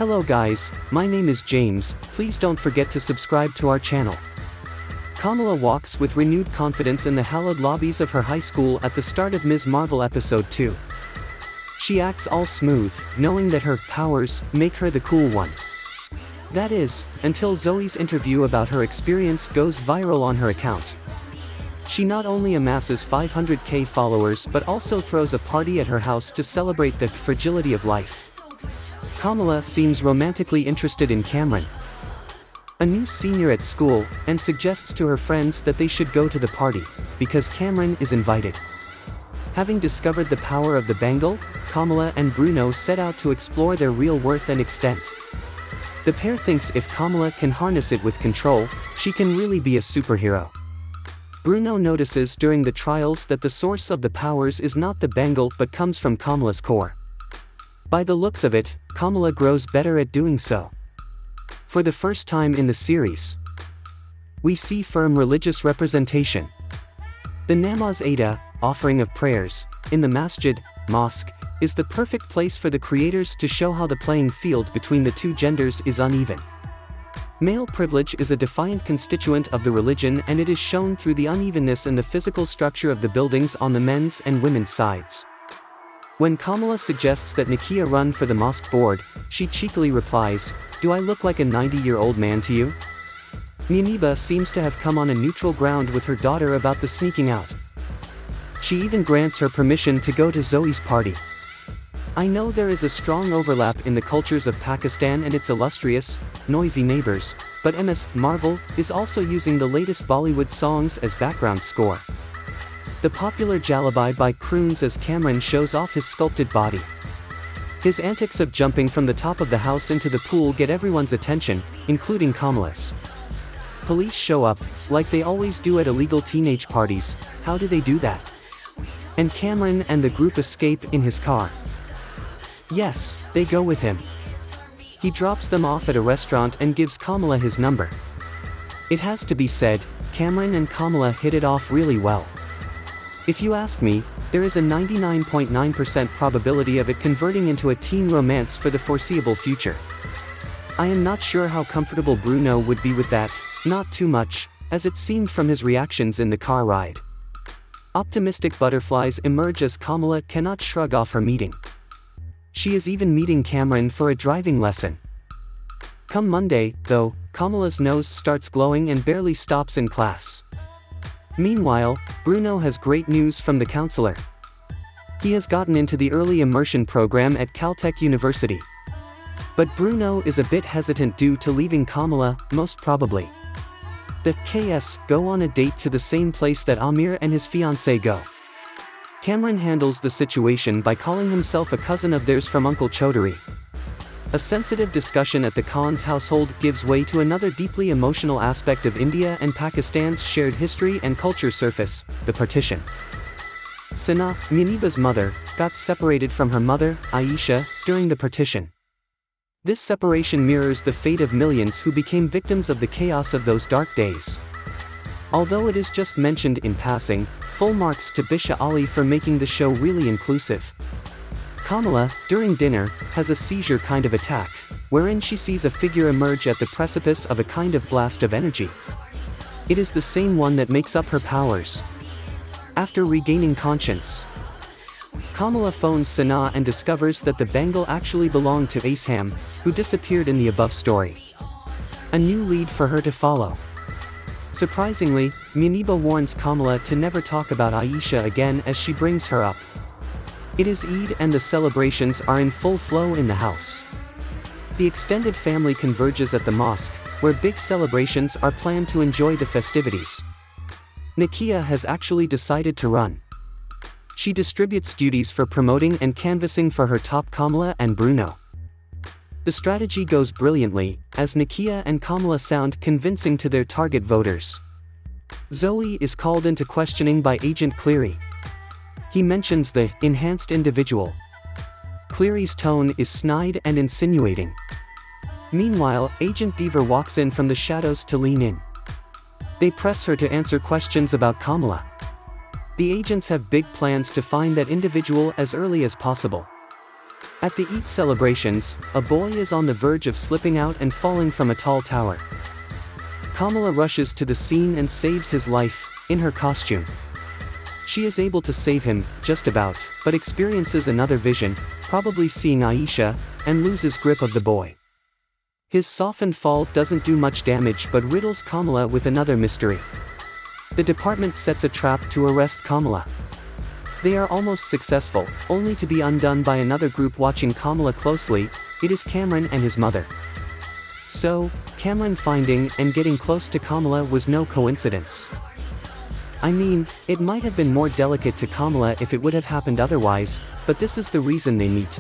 Hello guys, my name is James, please don't forget to subscribe to our channel. Kamala walks with renewed confidence in the hallowed lobbies of her high school at the start of Ms. Marvel episode 2. She acts all smooth, knowing that her powers make her the cool one. That is, until Zoe's interview about her experience goes viral on her account. She not only amasses 500k followers but also throws a party at her house to celebrate the fragility of life. Kamala seems romantically interested in Cameron, a new senior at school, and suggests to her friends that they should go to the party, because Cameron is invited. Having discovered the power of the bangle, Kamala and Bruno set out to explore their real worth and extent. The pair thinks if Kamala can harness it with control, she can really be a superhero. Bruno notices during the trials that the source of the powers is not the bangle but comes from Kamala's core. By the looks of it, Kamala grows better at doing so. For the first time in the series, we see firm religious representation. The namaz Ada, offering of prayers, in the masjid, mosque, is the perfect place for the creators to show how the playing field between the two genders is uneven. Male privilege is a defiant constituent of the religion, and it is shown through the unevenness in the physical structure of the buildings on the men's and women's sides. When Kamala suggests that Nakia run for the mosque board, she cheekily replies, "Do I look like a 90-year-old man to you?" Muniba seems to have come on a neutral ground with her daughter about the sneaking out. She even grants her permission to go to Zoe's party. I know there is a strong overlap in the cultures of Pakistan and its illustrious, noisy neighbors, but Ms. Marvel is also using the latest Bollywood songs as background score. The popular Jalabai by croons as Cameron shows off his sculpted body. His antics of jumping from the top of the house into the pool get everyone's attention, including Kamala's. Police show up, like they always do at illegal teenage parties. How do they do that? And Cameron and the group escape in his car. Yes, they go with him. He drops them off at a restaurant and gives Kamala his number. It has to be said, Cameron and Kamala hit it off really well. If you ask me, there is a 99.9% probability of it converting into a teen romance for the foreseeable future. I am not sure how comfortable Bruno would be with that, not too much, as it seemed from his reactions in the car ride. Optimistic butterflies emerge as Kamala cannot shrug off her meeting. She is even meeting Cameron for a driving lesson. Come Monday, though, Kamala's nose starts glowing and barely stops in class. Meanwhile, Bruno has great news from the counselor. He has gotten into the early immersion program at Caltech University. But Bruno is a bit hesitant due to leaving Kamala, most probably. The KS go on a date to the same place that Amir and his fiancée go. Cameron handles the situation by calling himself a cousin of theirs from Uncle Chaudhary. A sensitive discussion at the Khan's household gives way to another deeply emotional aspect of India and Pakistan's shared history and culture surface, the partition. Sana, Muniba's mother, got separated from her mother, Aisha, during the partition. This separation mirrors the fate of millions who became victims of the chaos of those dark days. Although it is just mentioned in passing, full marks to Bisha Ali for making the show really inclusive. Kamala, during dinner, has a seizure kind of attack, wherein she sees a figure emerge at the precipice of a kind of blast of energy. It is the same one that makes up her powers. After regaining conscience, Kamala phones Sana and discovers that the bangle actually belonged to Asham, who disappeared in the above story. A new lead for her to follow. Surprisingly, Muniba warns Kamala to never talk about Aisha again as she brings her up. It is Eid and the celebrations are in full flow in the house. The extended family converges at the mosque, where big celebrations are planned to enjoy the festivities. Nakia has actually decided to run. She distributes duties for promoting and canvassing for her top Kamala and Bruno. The strategy goes brilliantly, as Nakia and Kamala sound convincing to their target voters. Zoe is called into questioning by Agent Cleary. He mentions the enhanced individual. Cleary's tone is snide and insinuating. Meanwhile, Agent Deaver walks in from the shadows to lean in. They press her to answer questions about Kamala. The agents have big plans to find that individual as early as possible. At the Eid celebrations, a boy is on the verge of slipping out and falling from a tall tower. Kamala rushes to the scene and saves his life, in her costume. She is able to save him, just about, but experiences another vision, probably seeing Aisha, and loses grip of the boy. His softened fall doesn't do much damage but riddles Kamala with another mystery. The department sets a trap to arrest Kamala. They are almost successful, only to be undone by another group watching Kamala closely. It is Cameron and his mother. So, Cameron finding and getting close to Kamala was no coincidence. I mean, it might have been more delicate to Kamala if it would have happened otherwise, but this is the reason they meet.